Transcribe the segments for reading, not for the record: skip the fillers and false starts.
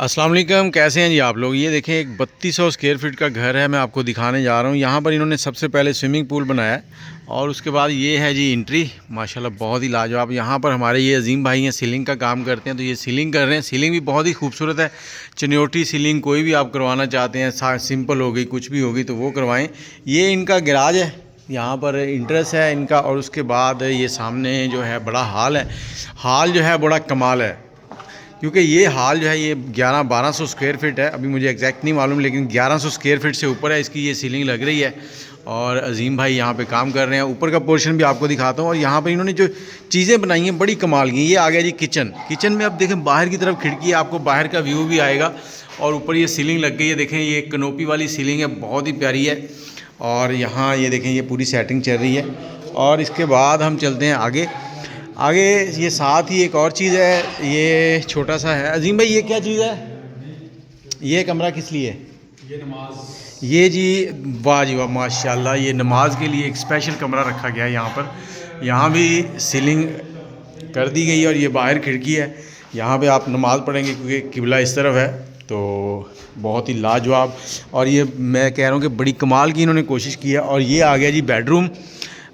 अस्सलाम वालेकुम, कैसे हैं जी आप लोग। ये देखें, एक 3200 स्क्वायर फीट का घर है, मैं आपको दिखाने जा रहा हूँ। यहाँ पर इन्होंने सबसे पहले स्विमिंग पूल बनाया है और उसके बाद ये है जी एंट्री। माशाल्लाह बहुत ही लाजवाब। यहाँ पर हमारे ये अजीम भाई हैं, सीलिंग का काम करते हैं, तो ये सीलिंग कर रहे हैं। सीलिंग भी बहुत ही खूबसूरत है, चनियोटी सीलिंग। कोई भी आप करवाना चाहते हैं, सिंपल होगी कुछ भी होगी तो वो करवाएँ। ये इनका गैराज है, यहाँ पर इंट्रेस है इनका। और उसके बाद ये सामने जो है बड़ा हॉल है। हॉल जो है बड़ा कमाल है, क्योंकि ये हॉल जो है ये 1200 स्क्वायर फीट है। अभी मुझे एग्जैक्ट नहीं मालूम, लेकिन 1100 स्क्वायर फीट से ऊपर है इसकी ये सीलिंग लग रही है। और अजीम भाई यहाँ पे काम कर रहे हैं। ऊपर का पोर्शन भी आपको दिखाता हूँ। और यहाँ पे इन्होंने जो चीज़ें बनाई हैं बड़ी कमाल की। ये आ गया जी किचन। किचन में अब देखें बाहर की तरफ खिड़की है, आपको बाहर का व्यू भी आएगा। और ऊपर ये सीलिंग लग गई है, देखें ये कनोपी वाली सीलिंग है, बहुत ही प्यारी है। और यहाँ ये देखें ये पूरी सेटिंग चल रही है। और इसके बाद हम चलते हैं आगे। ये साथ ही एक और चीज़ है, ये छोटा सा है। अजीम भाई ये क्या चीज़ है, ये कमरा किस लिए? ये नमाज। ये जी वाह जी वाह, माशाल्लाह। ये नमाज के लिए एक स्पेशल कमरा रखा गया है यहाँ पर। यहाँ भी सीलिंग कर दी गई है और ये बाहर खिड़की है। यहाँ पे आप नमाज़ पढ़ेंगे क्योंकि किबला इस तरफ है, तो बहुत ही लाजवाब। और ये मैं कह रहा हूँ कि बड़ी कमाल की इन्होंने कोशिश की है। और ये आ गया जी बेडरूम।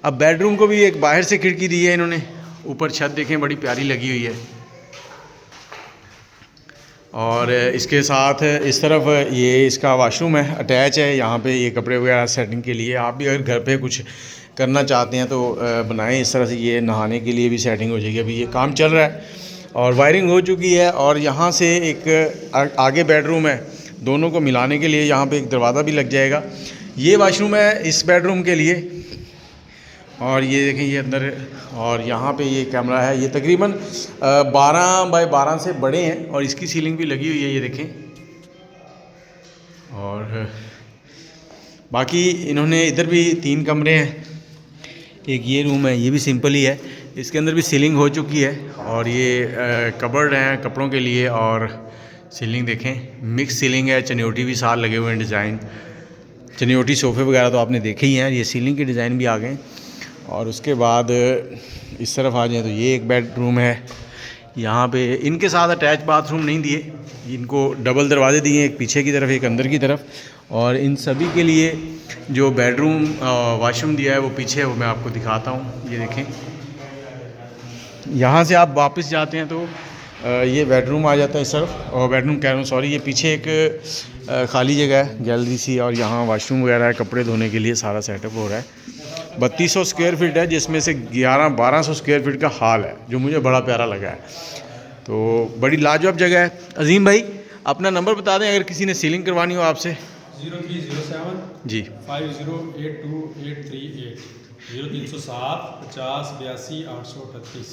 अब बेडरूम को भी एक बाहर से खिड़की दी है इन्होंने। ऊपर छत देखें बड़ी प्यारी लगी हुई है। और इसके साथ इस तरफ ये इसका वाशरूम है, अटैच है। यहाँ पे ये कपड़े वगैरह सेटिंग के लिए आप भी अगर घर पे कुछ करना चाहते हैं तो बनाएं इस तरह से। ये नहाने के लिए भी सेटिंग हो जाएगी। अभी ये काम चल रहा है और वायरिंग हो चुकी है। और यहाँ से एक आगे बेडरूम है, दोनों को मिलाने के लिए यहाँ पे एक दरवाज़ा भी लग जाएगा। ये वाशरूम है इस बेडरूम के लिए। और ये देखें ये अंदर। और यहाँ पे ये कैमरा है, ये तकरीबन 12 बाय 12 से बड़े हैं। और इसकी सीलिंग भी लगी हुई है, ये देखें। और बाकी इन्होंने इधर भी 3 कमरे हैं। एक ये रूम है, ये भी सिंपल ही है, इसके अंदर भी सीलिंग हो चुकी है। और ये कबर्ड हैं कपड़ों के लिए। और सीलिंग देखें मिक्स सीलिंग है, चनियोटी भी साथ लगे हुए हैं डिज़ाइन। चनियोटी सोफ़े वगैरह तो आपने देखे ही हैं। ये सीलिंग के डिज़ाइन भी आ गए। और उसके बाद इस तरफ आ जाए तो ये एक बेडरूम है। यहाँ पे इनके साथ अटैच बाथरूम नहीं दिए, इनको डबल दरवाजे दिए, एक पीछे की तरफ एक अंदर की तरफ। और इन सभी के लिए जो बेडरूम वाशरूम दिया है वो पीछे है, वो मैं आपको दिखाता हूँ। ये देखें, यहाँ से आप वापस जाते हैं तो ये बेडरूम आ जाता है इस तरफ। और बेडरूम कह रहा हूँ, सॉरी, ये पीछे एक खाली जगह है, गैलरी सी। और यहाँ वाशरूम वगैरह है, कपड़े धोने के लिए सारा सेटअप हो रहा है। 3200 स्क्वायर फीट है, जिसमें से 1200 स्क्वायर फीट का हॉल है, जो मुझे बड़ा प्यारा लगा है। तो बड़ी लाजवाब जगह है। अजीम भाई अपना नंबर बता दें अगर किसी ने सीलिंग करवानी हो आपसे। 0307 जी 50828338 0307 50 82 838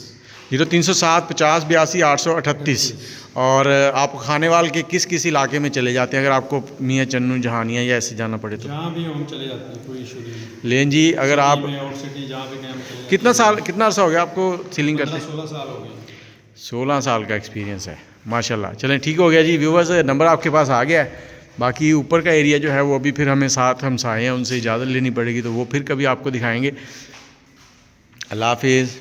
0307 50 82 838। और आप खानेवाल के किस इलाके में चले जाते हैं अगर आपको मियाँ चन्नू जहानिया या ऐसे जाना पड़े तो? जहाँ भी हम चले जाते हैं, कोई इशू नहीं। लेन जी अगर आप आउट सिटी जहाँ भी गए हम कितना अर्सा हो गया आपको सीलिंग करते? 16 साल हो गए। 16 साल का एक्सपीरियंस है, माशाल्लाह। चलें ठीक हो गया जी। व्यूवर्स नंबर आपके पास आ गया है। बाकी ऊपर का एरिया जो है वो अभी फिर हमें साथ हमसाए हैं, उनसे इजाज़त लेनी पड़ेगी, तो वो फिर कभी आपको दिखाएंगे। अल्लाह हाफिज़।